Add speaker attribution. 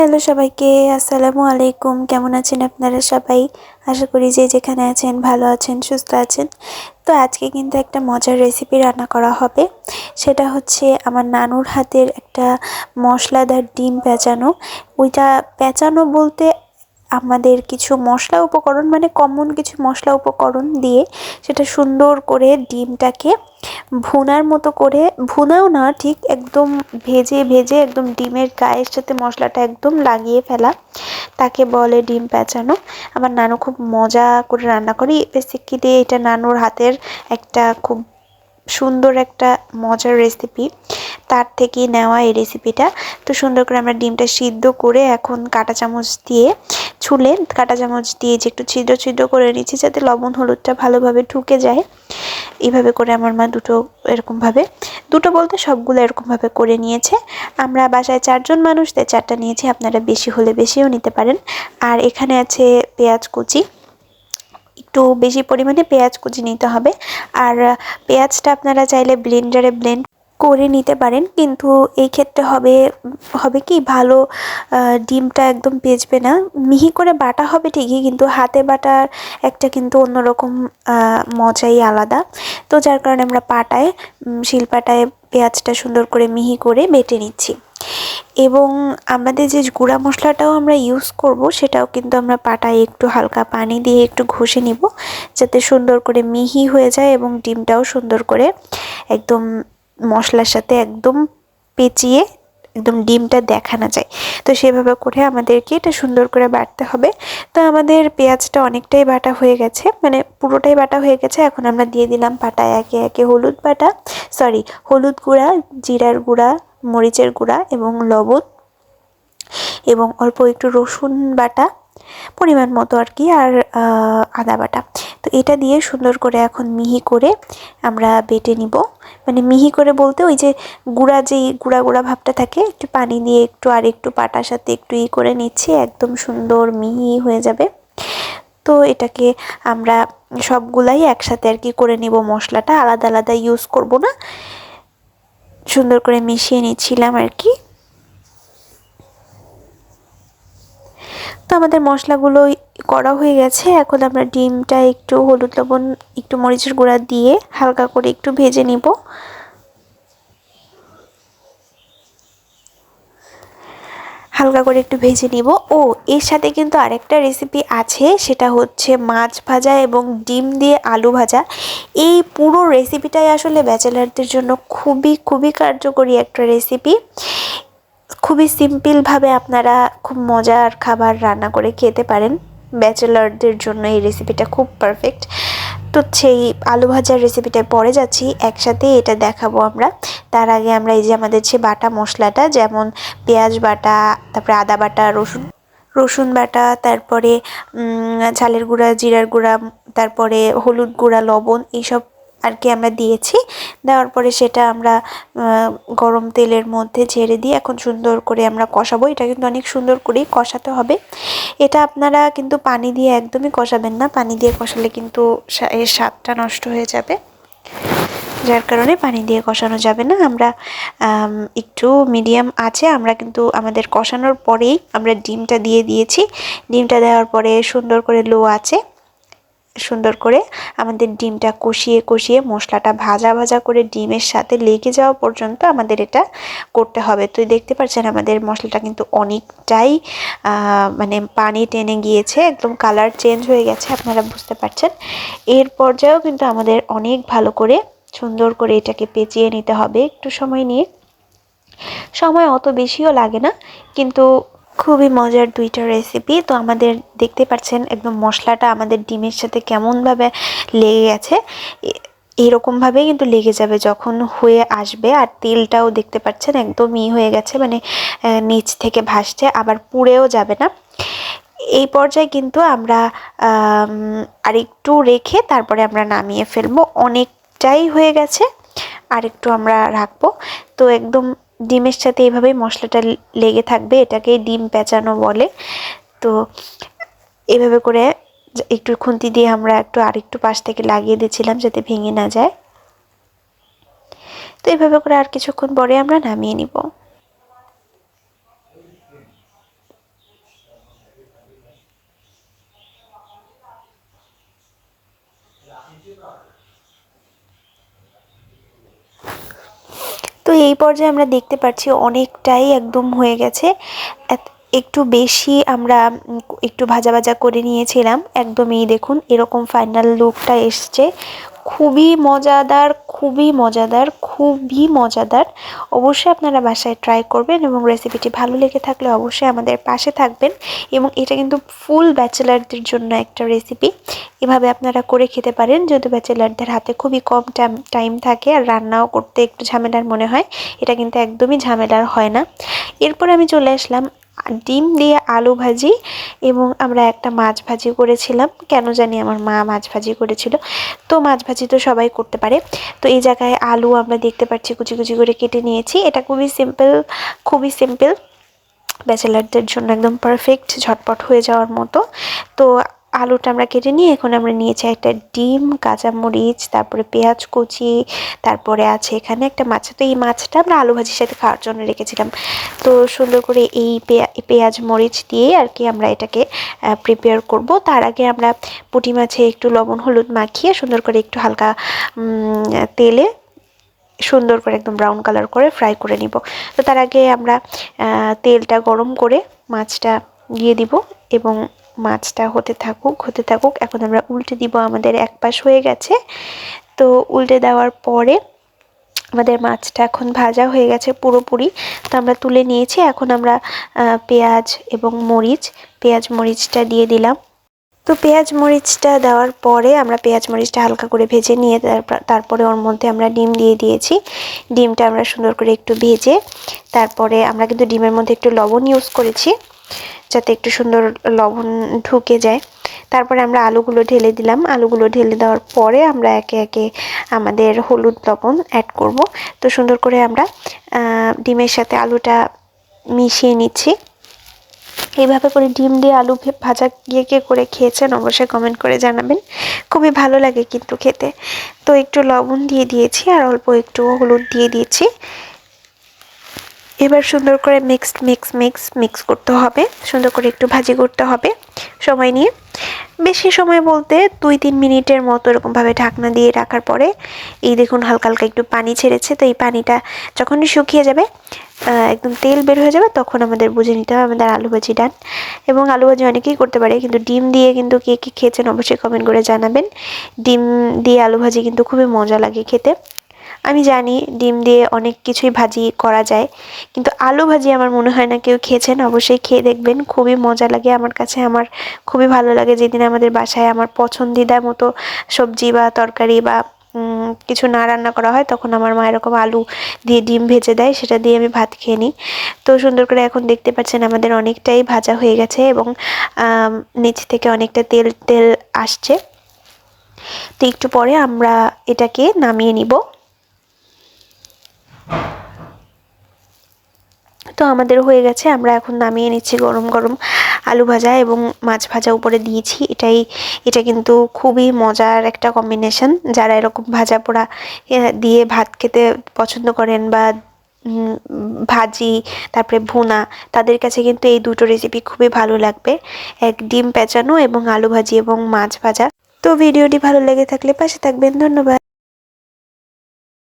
Speaker 1: Hello সবাইকে, আসসালামু আলাইকুম। কেমন আছেন আপনারা সবাই? আশা করি যে যেখানে আছেন ভালো আছেন, সুস্থ আছেন। তো আজকে কিন্তু একটা মজার রেসিপি রান্না করা হবে। সেটা হচ্ছে আমার নানুর হাতের একটা মশলাদার ডিম প্যাঁচানো। ওইটা প্যাঁচানো বলতে আমাদের কিছু মশলা উপকরণ, মানে কমন কিছু মশলা উপকরণ দিয়ে সেটা সুন্দর করে ডিমটাকে ভুনার মতো করে, ভুনাও না ঠিক, একদম ভেজে ভেজে একদম ডিমের গায়ের সাথে মশলাটা একদম লাগিয়ে ফেলা, তাকে বলে ডিম প্যাঁচানো। আমার নানু খুব মজা করে রান্না করে। বেসিক্যালি এটা নানুর হাতের একটা খুব সুন্দর একটা মজার রেসিপি, তার থেকেই নেওয়া এই রেসিপিটা। তো সুন্দর করে আমরা ডিমটা সিদ্ধ করে এখন কাঁটা চামচ দিয়ে ছুলে, কাঁটা চামচ দিয়ে যে একটু ছিদ্র ছিদ্র করে নিচ্ছি যাতে লবণ হলুদটা ভালোভাবে ঢুকে যায়। এইভাবে করে আমার মা দুটো এরকমভাবে, দুটো বলতে সবগুলো এরকমভাবে করে নিয়েছে। আমরা বাসায় 4 জন মানুষ, তাই 4টা নিয়েছি, আপনারা বেশি হলে বেশিও নিতে পারেন। আর এখানে আছে পেঁয়াজ কুচি, একটু বেশি পরিমাণে পেঁয়াজ কুচি নিতে হবে। আর পেঁয়াজটা আপনারা চাইলে ব্লেন্ডারে ব্লেন্ড করে নিতে পারেন, কিন্তু এই ক্ষেত্রে হবে হবে কি ভালো, ডিমটা একদম পেঁচবে না। মিহি করে বাটা হবে ঠিকই, কিন্তু হাতে বাটার একটা কিন্তু অন্যরকম মজাই আলাদা। তো যার কারণে আমরা পাটায়, শিলপাটায় পেঁয়াজটা সুন্দর করে মিহি করে বেটে নিচ্ছি। এবং আমাদের যে গুঁড়া মশলাটাও আমরা ইউজ করব, সেটাও কিন্তু আমরা পাটায় একটু হালকা পানি দিয়ে একটু ঘষে নিব, যাতে সুন্দর করে মিহি হয়ে যায় এবং ডিমটাও সুন্দর করে একদম মশলার সাথে একদম পেঁচিয়ে একদম ডিমটা দেখা না যায়। তো সেভাবে করে আমাদেরকে এটা সুন্দর করে বাটতে হবে। তো আমাদের পেঁয়াজটা অনেকটাই বাটা হয়ে গেছে, মানে পুরোটাই বাটা হয়ে গেছে। এখন আমরা দিয়ে দিলাম পাটায় একে একে হলুদ বাটা, সরি, হলুদ গুঁড়া, জিরার গুঁড়া, মরিচের গুঁড়া এবং লবণ, এবং অল্প একটু রসুন বাটা পরিমাণ মতো আর কি, আর আদা বাটা। তো এটা দিয়ে সুন্দর করে এখন মিহি করে আমরা বেটে নিব। মানে মিহি করে বলতে ওই যে গুঁড়া, যেই গুঁড়া গুঁড়া ভাবটা থাকে, একটু পানি দিয়ে একটু আর একটু পাটার সাথে একটু করে নিচ্ছি, একদম সুন্দর মিহি হয়ে যাবে। তো এটাকে আমরা সবগুলাই একসাথে আর কি করে নিব, মশলাটা আলাদা আলাদা ইউজ করব না। সুন্দর করে মিশিয়ে নিচ্ছিলাম আর কি। তো আমাদের মশলাগুলো করা হয়ে গেছে। এখন আমরা ডিমটা একটু হলুদ লবণ একটু মরিচের গুঁড়া দিয়ে হালকা করে একটু ভেজে নিব। হালকা করে একটু ভেজে নিব। ও এর সাথে কিন্তু আরেকটা রেসিপি আছে, সেটা হচ্ছে মাছ ভাজা এবং ডিম দিয়ে আলু ভাজা। এই পুরো রেসিপিটাই আসলে ব্যাচেলারদের জন্য খুবই খুবই কার্যকরী একটা রেসিপি। খুবই সিম্পলভাবে আপনারা খুব মজার খাবার রান্না করে খেতে পারেন। ব্যাচেলারদের জন্য এই রেসিপিটা খুব পারফেক্ট। তো সেই আলু ভাজার রেসিপিটায় পরে যাচ্ছি, একসাথে এটা দেখাবো আমরা। তার আগে আমরা এই যে আমাদের যে বাটা মশলাটা, যেমন পেঁয়াজ বাটা, তারপরে আদা বাটা, রসুন বাটা, তারপরে ঝালের গুঁড়া, জিরার গুঁড়া, তারপরে হলুদ গুঁড়া, লবণ, এইসব আর কি আমরা দিয়েছি। দেওয়ার পরে সেটা আমরা গরম তেলের মধ্যে ঝেড়ে দিয়ে এখন সুন্দর করে আমরা কষাবো। এটা কিন্তু অনেক সুন্দর করেই কষাতে হবে। এটা আপনারা কিন্তু পানি দিয়ে একদমই কষাবেন না, পানি দিয়ে কষালে কিন্তু এর স্বাদটা নষ্ট হয়ে যাবে, যার কারণে পানি দিয়ে কষানো যাবে না। আমরা একটু মিডিয়াম আছে, আমরা কিন্তু আমাদের কষানোর পরেই আমরা ডিমটা দিয়ে দিয়েছি। ডিমটা দেওয়ার পরে সুন্দর করে লো আছে, সুন্দর করে আমাদের ডিমটা কষিয়ে কষিয়ে মশলাটা ভাজা ভাজা করে ডিমের সাথে লেগে যাওয়া পর্যন্ত আমাদের এটা করতে হবে। তো দেখতে পাচ্ছেন আমাদের মশলাটা কিন্তু অনেকটাই মানে পানি টেনে গিয়েছে, একদম কালার চেঞ্জ হয়ে গেছে, আপনারা বুঝতে পারছেন। এর পর্যায়েও কিন্তু আমাদের অনেক ভালো করে সুন্দর করে এটাকে পেঁচিয়ে নিতে হবে একটু সময় নিয়ে। সময় অত বেশিও লাগে না, কিন্তু খুবই মজার দুইটা রেসিপি। তো আমাদের দেখতে পাচ্ছেন একদম মশলাটা আমাদের ডিমের সাথে কেমনভাবে লেগে গেছে, এইরকমভাবেই কিন্তু লেগে যাবে যখন হয়ে আসবে। আর তেলটাও দেখতে পাচ্ছেন একদম হয়ে গেছে, মানে নিচ থেকে ভাসছে, আবার পুড়েও যাবে না। এই পর্যায়ে কিন্তু আমরা আর একটু রেখে তারপরে আমরা নামিয়ে ফেলবো। অনেকটাই হয়ে গেছে, আর একটু আমরা রাখবো। তো একদম ডিমের সাথে এইভাবেই মশলাটা লেগে থাকবে, এটাকেই ডিম প্যাঁচানো বলে। তো এভাবে করে একটু খুন্তি দিয়ে আমরা একটু আরেকটু পাশ থেকে লাগিয়ে দিচ্ছিলাম যাতে ভেঙে না যায়। তো এভাবে করে আর কিছুক্ষণ পরে আমরা নামিয়ে নিব। তো এই পর্যায়ে আমরা দেখতে পাচ্ছি অনেকটাই একদম হয়ে গেছে। একটু বেশি আমরা একটু ভাজা ভাজা করে নিয়েছিলাম। একদমই দেখুন এরকম ফাইনাল লুকটা এসছে। খুবই মজাদার, খুবই মজাদার, খুবই মজাদার। অবশ্যই আপনারা বাসায় ট্রাই করবেন এবং রেসিপিটি ভালো লেগে থাকলে অবশ্যই আমাদের পাশে থাকবেন। এবং এটা কিন্তু ফুল ব্যাচেলারদের জন্য একটা রেসিপি। এভাবে আপনারা করে খেতে পারেন। যেহেতু ব্যাচেলারদের হাতে খুবই কম টাইম থাকে আর রান্নাও করতে একটু ঝামেলার মনে হয়, এটা কিন্তু একদমই ঝামেলার হয় না। এরপর আমি চলে আসলাম ডিম দিয়ে আলু ভাজি এবং আমরা একটা মাছ ভাজি করেছিলাম। কেন জানি আমার মা মাছ ভাজি করেছিল। তো মাছ ভাজি তো সবাই করতে পারে। তো এই জায়গায় আলু আমরা দেখতে পাচ্ছি কুচি কুচি করে কেটে নিয়েছি। এটা খুবই সিম্পল, খুবই সিম্পল, ব্যাচেলারদের জন্য একদম পারফেক্ট, ঝটপট হয়ে যাওয়ার মতো। তো আলুটা আমরা কেটে নিয়ে এখন আমরা নিয়েছি একটা ডিম, কাঁচামরিচ, তারপরে পেঁয়াজ কুচি, তারপরে আছে এখানে একটা মাছ। তো এই মাছটা আমরা আলু ভাজির সাথে খাওয়ার জন্য রেখেছিলাম। তো সুন্দর করে এই পেঁয়াজ মরিচ দিয়ে আর কি আমরা এটাকে প্রিপেয়ার করব। তার আগে আমরা পুঁটি মাছে একটু লবণ হলুদ মাখিয়ে সুন্দর করে একটু হালকা তেলে সুন্দর করে একদম ব্রাউন কালার করে ফ্রাই করে নিব। তো তার আগে আমরা তেলটা গরম করে মাছটা দিয়ে দিব এবং মাছটা হতে থাকুক। এখন আমরা উল্টে দিব। আমাদের এক পাশ হয়ে গেছে। তো উল্টে দেওয়ার পরে আমাদের মাছটা এখন ভাজা হয়ে গেছে পুরোপুরি। তো আমরা তুলে নিয়েছি। এখন আমরা পেঁয়াজ এবং পেঁয়াজ মরিচটা দিয়ে দিলাম। তো পেঁয়াজ মরিচটা দেওয়ার পরে আমরা পেঁয়াজ মরিচটা হালকা করে ভেজে নিয়ে তারপরে ওর মধ্যে আমরা ডিম দিয়ে দিয়েছি। ডিমটা আমরা সুন্দর করে একটু ভেজে তারপরে আমরা কিন্তু ডিমের মধ্যে একটু লবণ ইউজ করেছি যাতে একটু সুন্দর লবণ ঢুকে যায়। তারপরে আমরা আলুগুলো ঢেলে দিলাম। আলুগুলো ঢেলে দেওয়ার পরে আমরা একে একে আমাদের হলুদ লবণ অ্যাড করব। তো সুন্দর করে আমরা ডিমের সাথে আলুটা মিশিয়ে নিচ্ছি। এইভাবে করে ডিম দিয়ে আলু ভাজা কে করে খেয়েছেন অবশ্যই কমেন্ট করে জানাবেন। খুবই ভালো লাগে কিন্তু খেতে। তো একটু লবণ দিয়ে দিয়েছি আর অল্প একটু হলুদ দিয়ে দিয়েছি। এবার সুন্দর করে মিক্স করতে হবে। সুন্দর করে একটু ভাজি করতে হবে সময় নিয়ে। বেশি সময় বলতে 2-3 মিনিটের মতো এরকমভাবে ঢাকনা দিয়ে রাখার পরে এই দেখুন হালকা হালকা একটু পানি ছেড়েছে। তো এই পানিটা যখনই শুকিয়ে যাবে, একদম তেল বের হয়ে যাবে, তখন আমাদের বুঝে নিতে হবে আমাদের আলু ভাজি ডান। এবং আলু ভাজি অনেকেই করতে পারে, কিন্তু ডিম দিয়ে কিন্তু কে কে খেয়েছেন অবশ্যই কমেন্ট করে জানাবেন। ডিম দিয়ে আলু ভাজি কিন্তু খুবই মজা লাগে খেতে। আমি জানি ডিম দিয়ে অনেক কিছুই ভাজি করা যায়, কিন্তু আলু ভাজি আমার মনে হয় না কেউ খেয়েছেন। অবশ্যই খেয়ে দেখবেন, খুবই মজা লাগে আমার কাছে। আমার খুবই ভালো লাগে যেদিন আমাদের বাসায় আমার পছন্দিদা মতো সবজি বা তরকারি বা কিছু না রান্না করা হয়, তখন আমার মা এরকম আলু দিয়ে ডিম ভেজে দেয়, সেটা দিয়ে আমি ভাত খেয়ে নিই। তো সুন্দর করে এখন দেখতে পাচ্ছেন আমাদের অনেকটাই ভাজা হয়ে গেছে এবং নিচ থেকে অনেকটা তেল তেল আসছে। তো একটু পরে আমরা এটাকে নামিয়ে নিব। তো আমাদের হয়ে গেছে। আমরা এখন নামিয়ে নিচ্ছি গরম গরম আলু ভাজা এবং মাছ ভাজা উপরে দিয়েছি। এটা কিন্তু খুবই মজার একটা কম্বিনেশন। যারা এরকম ভাজা পোড়া দিয়ে ভাত খেতে পছন্দ করেন বা ভাজি তারপরে ভুনা, তাদের কাছে কিন্তু এই দুটো রেসিপি খুবই ভালো লাগবে। এক ডিম পেঁচানো এবং আলু ভাজি এবং মাছ ভাজা। তো ভিডিওটি ভালো লেগে থাকলে পাশে থাকবেন। ধন্যবাদ।